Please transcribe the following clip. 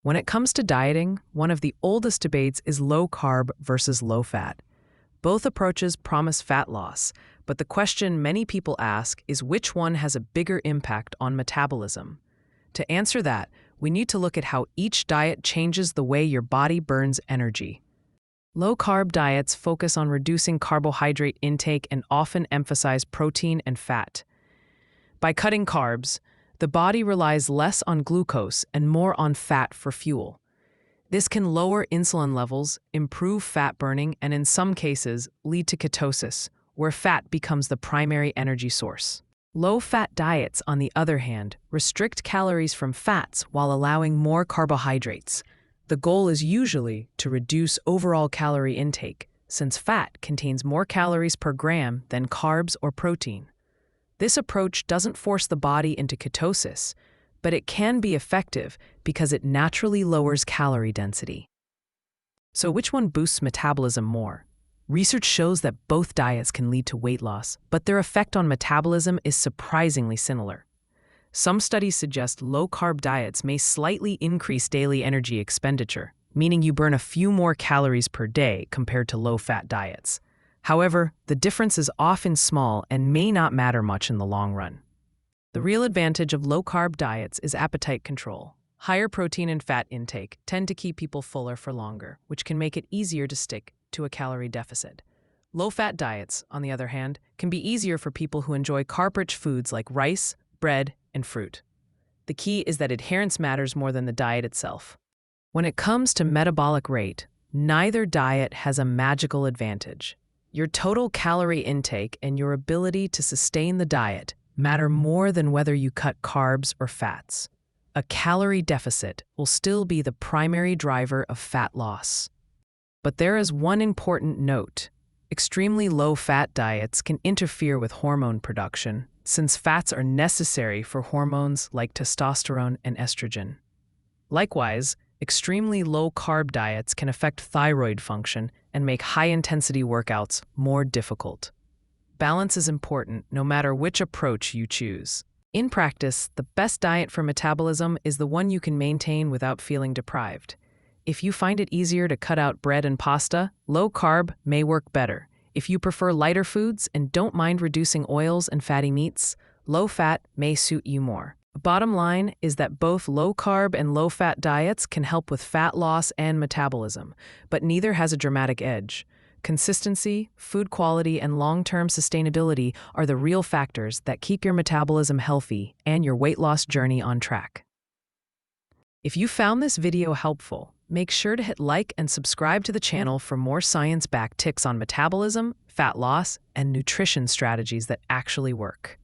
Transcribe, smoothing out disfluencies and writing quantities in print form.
When it comes to dieting, one of the oldest debates is low carb versus low fat. Both approaches promise fat loss, but the question many people ask is which one has a bigger impact on metabolism? To answer that, we need to look at how each diet changes the way your body burns energy. Low-carb diets focus on reducing carbohydrate intake and often emphasize protein and fat. By cutting carbs, the body relies less on glucose and more on fat for fuel. This can lower insulin levels, improve fat burning, and in some cases, lead to ketosis, where fat becomes the primary energy source. Low-fat diets, on the other hand, restrict calories from fats while allowing more carbohydrates. The goal is usually to reduce overall calorie intake, since fat contains more calories per gram than carbs or protein. This approach doesn't force the body into ketosis, but it can be effective because it naturally lowers calorie density. So which one boosts metabolism more? Research shows that both diets can lead to weight loss, but their effect on metabolism is surprisingly similar. Some studies suggest low-carb diets may slightly increase daily energy expenditure, meaning you burn a few more calories per day compared to low-fat diets. However, the difference is often small and may not matter much in the long run. The real advantage of low-carb diets is appetite control. Higher protein and fat intake tend to keep people fuller for longer, which can make it easier to stick to a calorie deficit. Low-fat diets, on the other hand, can be easier for people who enjoy carb-rich foods like rice, bread, and fruit. The key is that adherence matters more than the diet itself. When it comes to metabolic rate, neither diet has a magical advantage. Your total calorie intake and your ability to sustain the diet matter more than whether you cut carbs or fats. A calorie deficit will still be the primary driver of fat loss. But there is one important note. Extremely low-fat diets can interfere with hormone production, since fats are necessary for hormones like testosterone and estrogen. Likewise, extremely low-carb diets can affect thyroid function and make high-intensity workouts more difficult. Balance is important no matter which approach you choose. In practice, the best diet for metabolism is the one you can maintain without feeling deprived. If you find it easier to cut out bread and pasta, low-carb may work better. If you prefer lighter foods and don't mind reducing oils and fatty meats, low-fat may suit you more. The bottom line is that both low-carb and low-fat diets can help with fat loss and metabolism, but neither has a dramatic edge. Consistency, food quality, and long-term sustainability are the real factors that keep your metabolism healthy and your weight loss journey on track. If you found this video helpful, make sure to hit like and subscribe to the channel for more science-backed tips on metabolism, fat loss, and nutrition strategies that actually work.